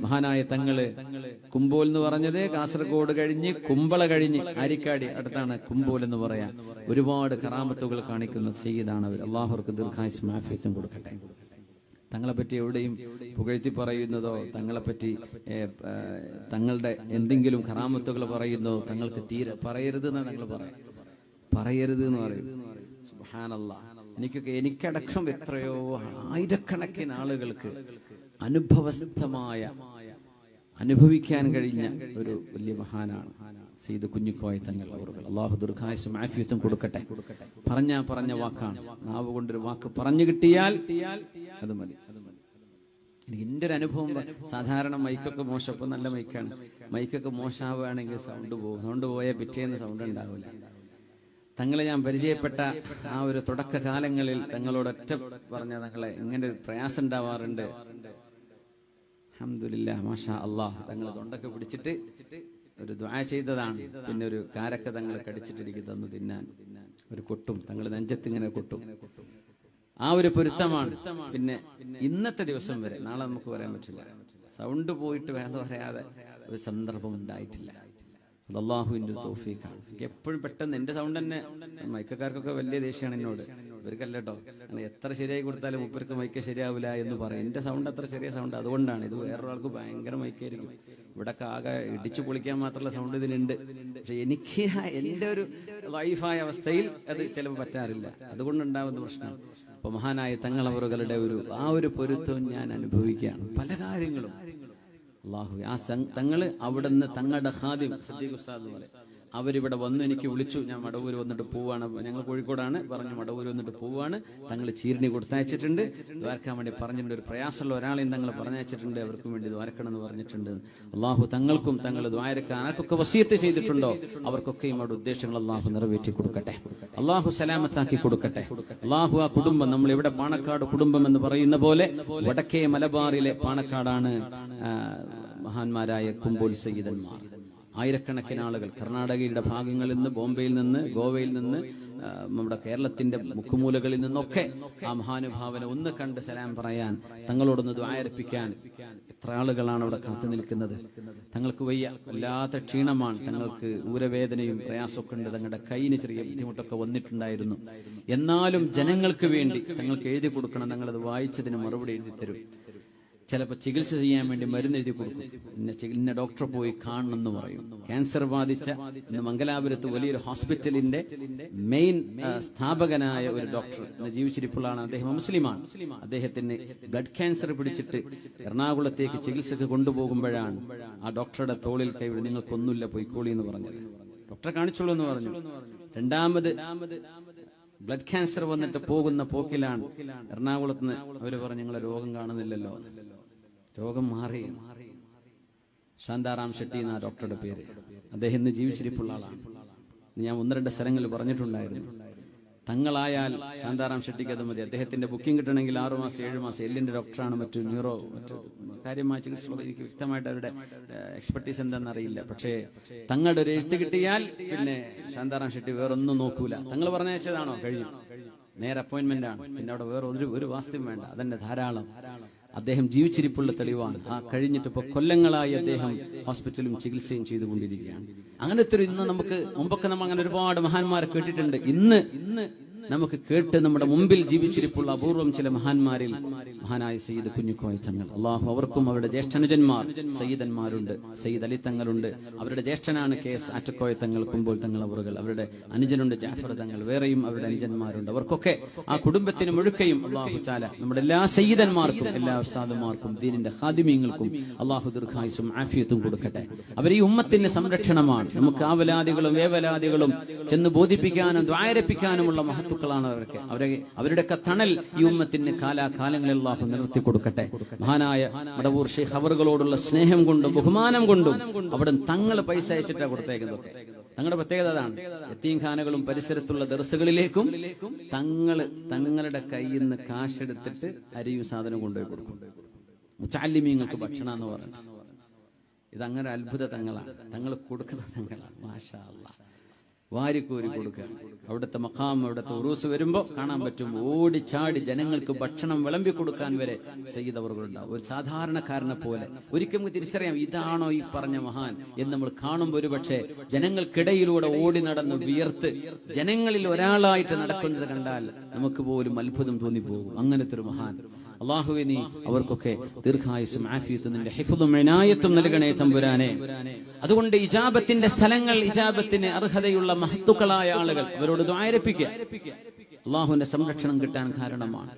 മഹാനായ തങ്ങള് കുമ്പോൽ എന്ന് പറഞ്ഞത് കാസർഗോഡ് കഴിഞ്ഞ് കുമ്പള കഴിഞ്ഞ് ആരിക്കാടി അടുത്താണ് കുമ്പോൽ എന്ന് പറയാൻ ഒരുപാട് കറാമത്തുകൾ കാണിക്കുന്ന സയ്യിദാണ് അവർ. അള്ളാഹുർക്ക് ദീർഘായുസ്സും ആഫിയത്തും കൊടുക്കട്ടെ. തങ്ങളെ പറ്റി എവിടെയും പുകഴ്ത്തി പറയുന്നതോ തങ്ങളെപ്പറ്റി തങ്ങളുടെ എന്തെങ്കിലും കറാമത്തുകൾ പറയുന്നതോ തങ്ങൾക്ക് തീരെ പറയരുത് എന്നാണ് തങ്ങൾ പറയരുത് എന്ന് പറയും. സുബ്ഹാനല്ലാഹ്. എനിക്കടക്കം എത്രയോ ആയിരക്കണക്കിന് ആളുകൾക്ക് അനുഭവിക്കാൻ കഴിഞ്ഞ ഒരു വലിയ മഹാനാണ് സയ്യിദ് കുഞ്ഞിക്കോയ തങ്ങൾ അവറുകൾ. അള്ളാഹു ദീർഘായുസ്സും ആഫിയത്തും കൊടുക്കട്ടെ. പറഞ്ഞ വാക്കാണ്, നാവ് കൊണ്ടൊരു വാക്ക് പറഞ്ഞു കിട്ടിയാൽ അത് മതി. എനിക്ക് എൻ്റെ ഒരു അനുഭവം, സാധാരണ മൈക്കൊക്കെ മോശം, ഇപ്പം നല്ല മൈക്കാണ്, മൈക്കൊക്കെ മോശമാവുകയാണെങ്കിൽ സൗണ്ട് പോകും. സൗണ്ട് പോയാൽ പിറ്റേന്ന് സൗണ്ട് ഉണ്ടാവില്ല. തങ്ങളെ ഞാൻ പരിചയപ്പെട്ട ആ ഒരു തുടക്കകാലങ്ങളിൽ തങ്ങളോടൊറ്റ പറഞ്ഞ തങ്ങളെ ഇങ്ങനെ ഒരു പ്രയാസം ഉണ്ടാവാറുണ്ട്. അൽഹംദുലില്ലാഹ് മാഷാ അല്ലാഹ്. തങ്ങൾ തൊണ്ടൊക്കെ പിടിച്ചിട്ട് ഒരു ദുആ ചെയ്തതാണ്. പിന്നെ ഒരു കാരക്ക തങ്ങൾ കടിച്ചിട്ട് എനിക്ക് തന്നു തിന്നാൻ, ഒരു കൊട്ടും തങ്ങൾ നെഞ്ചത്ത് ഇങ്ങനെ കൊട്ടും. ആ ഒരു പൊരുത്തമാണ്. പിന്നെ ഇന്നത്തെ ദിവസം വരെ, നാളെ നമുക്ക് പറയാൻ പറ്റില്ല, സൗണ്ട് പോയിട്ട് വേറെ പറയാതെ ഒരു സന്ദർഭം ഉണ്ടായിട്ടില്ല. അത് അള്ളാഹുവിൻ്റെ തൗഫീഖാണ്. എനിക്ക് എപ്പോഴും പെട്ടെന്ന് എൻ്റെ സൗണ്ട് തന്നെ, മൈക്കക്കാർക്കൊക്കെ വലിയ ദേഷ്യമാണ് എന്നോട്. ഇവർക്കല്ല കേട്ടോ, എത്ര ശരിയായി കൊടുത്താലും മുപ്പർക്ക് മൈക്ക് ശരിയാവില്ല എന്ന് പറയും. എൻ്റെ സൗണ്ട് അത്ര ചെറിയ സൗണ്ട്, അതുകൊണ്ടാണ്. ഇത് വേറൊരാൾക്ക് ഭയങ്കര മൈക്കായിരിക്കും. ഇവിടെയൊക്കെ ആകെ ഇടിച്ചു പൊളിക്കാൻ മാത്രമുള്ള സൗണ്ട് ഇതിനുണ്ട്. പക്ഷെ എനിക്ക് എൻ്റെ ഒരു ലൈഫായ അവസ്ഥയിൽ അത് ചിലപ്പോൾ പറ്റാറില്ല. അതുകൊണ്ടുണ്ടാവുന്ന പ്രശ്നം. അപ്പൊ മഹാനായ തങ്ങളവറുകളുടെ ആ ഒരു പൊരുത്തവും ഞാൻ അനുഭവിക്കുകയാണ്. പല കാര്യങ്ങളും അള്ളാഹു ആ തങ്ങള് അവിടുന്ന് തങ്ങളുടെ ഖാദിം സിദ്ദീഖ് ഉസ്താദ് പോലെ അവരിവിടെ വന്ന് എനിക്ക് വിളിച്ചു. ഞാൻ മടവൂർ വന്നിട്ട് പോവാണ്, ഞങ്ങൾ കോഴിക്കോടാണ്, പറഞ്ഞു മടവൂർ വന്നിട്ട് പോവാണ്. തങ്ങൾ ചീരണി കൊടുത്തയച്ചിട്ടുണ്ട്, ദ്വാരക്കാൻ വേണ്ടി പറഞ്ഞിട്ടുണ്ട്. ഒരു പ്രയാസമുള്ള ഒരാളെയും തങ്ങൾ പറഞ്ഞയച്ചിട്ടുണ്ട്, അവർക്കും വേണ്ടി ദ്വാരക്കണം എന്ന് പറഞ്ഞിട്ടുണ്ട്. അള്ളാഹു തങ്ങൾക്കും തങ്ങൾ ദ്വാരക്കാൻ ആർക്കൊക്കെ വസിയത്ത് ചെയ്തിട്ടുണ്ടോ അവർക്കൊക്കെയും അവരുടെ ഉദ്ദേശങ്ങൾ അള്ളാഹു നിറവേറ്റി കൊടുക്കട്ടെ. അള്ളാഹു സലാമത്താക്കി കൊടുക്കട്ടെ. അള്ളാഹു ആ കുടുംബം, നമ്മൾ ഇവിടെ പാണക്കാട് കുടുംബം എന്ന് പറയുന്ന പോലെ വടക്കേ മലബാറിലെ പാണക്കാടാണ് മഹാന്മാരായ കുമ്പോൽ സയ്യിദന്മാർ. ആയിരക്കണക്കിന് ആളുകൾ കർണാടകയുടെ ഭാഗങ്ങളിൽ നിന്ന്, ബോംബെയിൽ നിന്ന്, ഗോവയിൽ നിന്ന്, നമ്മുടെ കേരളത്തിന്റെ മുക്കുമൂലകളിൽ നിന്നൊക്കെ ആ മഹാനുഭാവനെ ഒന്ന് കണ്ട് സലാം പറയാൻ, തങ്ങളോടൊന്ന് ദ്വാരപ്പിക്കാൻ എത്ര ആളുകളാണ് അവിടെ കാത്തു നിൽക്കുന്നത്. തങ്ങൾക്ക് വല്ലാത്ത ക്ഷീണമാണ്, തങ്ങൾക്ക് ഊരവേദനയും പ്രയാസമൊക്കെ ഉണ്ട്, തങ്ങളുടെ കൈയിന് ചെറിയ ബുദ്ധിമുട്ടൊക്കെ വന്നിട്ടുണ്ടായിരുന്നു. എന്നാലും ജനങ്ങൾക്ക് വേണ്ടി തങ്ങൾക്ക് എഴുതി കൊടുക്കണം, തങ്ങളത് വായിച്ചതിന് മറുപടി എഴുതി തരും. ചിലപ്പോൾ ചികിത്സ ചെയ്യാൻ വേണ്ടി മരുന്ന് എഴുതി കൊടുക്കും. ഇന്ന ഡോക്ടറെ പോയി കാണണമെന്ന് പറയും. ക്യാൻസർ ബാധിച്ച ഇന്ന് മംഗലാപുരത്ത് വലിയൊരു ഹോസ്പിറ്റലിന്റെ മെയിൻ സ്ഥാപകനായ ഒരു ഡോക്ടർ ഇന്ന് ജീവിച്ചിരിപ്പുള്ളതാണ്. അദ്ദേഹം മുസ്ലിമാണ്. അദ്ദേഹത്തിന് ബ്ലഡ് ക്യാൻസർ പിടിച്ചിട്ട് എറണാകുളത്തേക്ക് ചികിത്സക്ക് കൊണ്ടുപോകുമ്പോഴാണ് ആ ഡോക്ടറുടെ തോളിൽ കൈവിട്, നിങ്ങൾക്കൊന്നുമില്ല, പോയിക്കോളി എന്ന് പറഞ്ഞത്. ഡോക്ടറെ കാണിച്ചോളൂ എന്ന് പറഞ്ഞു. രണ്ടാമത് ബ്ലഡ് ക്യാൻസർ വന്നിട്ട് പോകുന്ന പോക്കിലാണ് എറണാകുളത്ത് നിന്ന് അവര് പറഞ്ഞു, നിങ്ങളെ രോഗം കാണുന്നില്ലല്ലോ. രോഗം മാറി. ശാന്താറാം ഷെട്ടി എന്ന ഡോക്ടറുടെ പേര്. അദ്ദേഹം ഇന്ന് ജീവിച്ചിരിപ്പുള്ള ആളാണ്. ഞാൻ 1-2 സ്ഥലങ്ങളിൽ പറഞ്ഞിട്ടുണ്ടായിരുന്നു. തങ്ങളായാൽ ശാന്താറാം ഷെട്ടിക്ക് അത് മതി. അദ്ദേഹത്തിന്റെ ബുക്കിംഗ് കിട്ടണമെങ്കിൽ 6 മാസം 7 മാസം. എല്ലിന്റെ ഡോക്ടറാണ്, മറ്റു കാര്യമായ ചികിത്സ. എനിക്ക് വ്യക്തമായിട്ട് അവരുടെ എക്സ്പെർട്ടീസ് എന്താണെന്നറിയില്ല. പക്ഷേ തങ്ങളുടെ ഒരു എഴുത്ത് കിട്ടിയാൽ പിന്നെ ശാന്താറാം ഷെട്ടി വേറൊന്നും നോക്കൂല. തങ്ങൾ പറഞ്ഞയച്ചതാണോ കഴിഞ്ഞു, നേരെ അപ്പോയിന്റ്മെന്റ് ആണ്. പിന്നെ അവിടെ വേറെ ഒരു വാസ്തവം വേണ്ട, അതന്നെ ധാരാളം. അദ്ദേഹം ജീവിച്ചിരിപ്പുള്ള തെളിവാണ്. ആ കഴിഞ്ഞിട്ട് ഇപ്പൊ കൊല്ലങ്ങളായി അദ്ദേഹം ഹോസ്പിറ്റലും ചികിത്സയും ചെയ്തുകൊണ്ടിരിക്കുകയാണ്. അങ്ങനത്തെ ഒരു ഇന്ന് നമുക്ക് മുമ്പൊക്കെ നമ്മൾ അങ്ങനെ ഒരുപാട് മഹാന്മാരെ കേട്ടിട്ടുണ്ട്. ഇന്ന് നമുക്ക് കേട്ട് നമ്മുടെ മുമ്പിൽ ജീവിച്ചിരിപ്പുള്ള അപൂർവം ചില മഹാന്മാരിൽ മഹാനായ സയ്യിദ് കുഞ്ഞിക്കോയ തങ്ങൾ. അള്ളാഹു അവർക്കും അവരുടെ ജ്യേഷ്ഠനുജന്മാർ സയ്യിദന്മാരുണ്ട്. സയ്യിദ് അലി തങ്ങളുണ്ട്, അവരുടെ ജ്യേഷ്ഠനാണ് KS ആറ്റക്കോയ തങ്ങൾ, കുമ്പോൾ തങ്ങൾ അവറുകൾ. അവരുടെ അനുജനുണ്ട് ജാഫർ തങ്ങൾ, വേറെയും അവരുടെ അനുജന്മാരുണ്ട്. അവർക്കൊക്കെ ആ കുടുംബത്തിന് മുഴുക്കയും അള്ളാഹു തആല നമ്മുടെ എല്ലാ സയ്യിദന്മാർക്കും, എല്ലാ ഉസ്താദുമാർക്കും, ദീനിന്റെ ഖാദിമീങ്ങൾക്കും അള്ളാഹു ദീർഘായുസ്സും ആഫിയത്തും കൊടുക്കട്ടെ. അവർ ഈ ഉമ്മത്തിന്റെ സംരക്ഷണമാണ്. നമുക്ക് ആവലാദികളും വേവലാദികളും ചെന്ന് ബോധിപ്പിക്കാനും ദ്വാരപ്പിക്കാനുമുള്ള മഹത്തുക്കളാണ് അവർക്ക്. അവരുടെയൊക്കെ തണൽ ഈ ഉമ്മത്തിന് കാലാകാലങ്ങളിൽ അല്ലാഹു നിലനിർത്തി കൊടുക്കട്ടെ. മഹാനായ മടവൂർ ശൈഖ് അവറുകളോടുള്ള സ്നേഹം കൊണ്ടും ബഹുമാനം കൊണ്ടും അവിടെ തങ്ങൾ പൈസ അയച്ചിട്ടാണ് കൊടുത്തേക്കുന്നതൊക്കെ. തങ്ങളുടെ പ്രത്യേകത അതാണ്. യതീംഖാനകളും പരിസരത്തുള്ള ദർസുകളിലേക്കും തങ്ങളുടെ കയ്യിൽ നിന്ന് കാശെടുത്തിട്ട് അരിയും സാധനം കൊണ്ടുപോയി കൊടുക്കും. മുതഅല്ലിമീങ്ങൾക്ക് ഭക്ഷണം എന്ന് പറഞ്ഞു. ഇതങ്ങനെ അത്ഭുത തങ്ങളാണ്. തങ്ങൾ കൊടുക്കുന്ന തങ്ങളാണ്. മാഷാ അല്ലാഹ്. വാരിക്കോരി കൊടുക്കുകയാണ്. അവിടുത്തെ മഖാം, അവിടുത്തെ ഉറൂസ് വരുമ്പോൾ കാണാൻ പറ്റും, ഓടിച്ചാടി ജനങ്ങൾക്ക് ഭക്ഷണം വിളമ്പി കൊടുക്കാൻ വരെ സയ്യിദ് അവർകളുണ്ടാവും. ഒരു സാധാരണക്കാരനെ പോലെ. ഒരിക്കലും തിരിച്ചറിയാം ഇതാണോ ഈ പറഞ്ഞ മഹാൻ എന്ന് നമ്മൾ കാണുമ്പോൾ. ഒരു പക്ഷേ ജനങ്ങൾക്കിടയിലൂടെ ഓടി നടന്ന് വിയർത്ത് ജനങ്ങളിൽ ഒരാളായിട്ട് നടക്കുന്നത് കണ്ടാൽ നമുക്ക് പോലും അത്ഭുതം തോന്നിപ്പോകും. അങ്ങനത്തെ ഒരു മഹാൻ. അള്ളാഹുവേ, നീ അവർക്കൊക്കെ ദീർഘായുസ്സും ആഫിയത്തും നിന്റെ ഹിഫ്ളും ഇനായത്തും നൽകണേ തമ്പുരാനെ. അതുകൊണ്ട് ഇജാബത്തിന്റെ സ്ഥലങ്ങൾ, ഇജാബത്തിന് അർഹതയുള്ള മഹത്തുക്കളായ ആളുകൾ, അവരോട് ദുആ അർപ്പിക്കുക. അള്ളാഹുവിന്റെ സംരക്ഷണം കിട്ടാൻ കാരണമാണ്.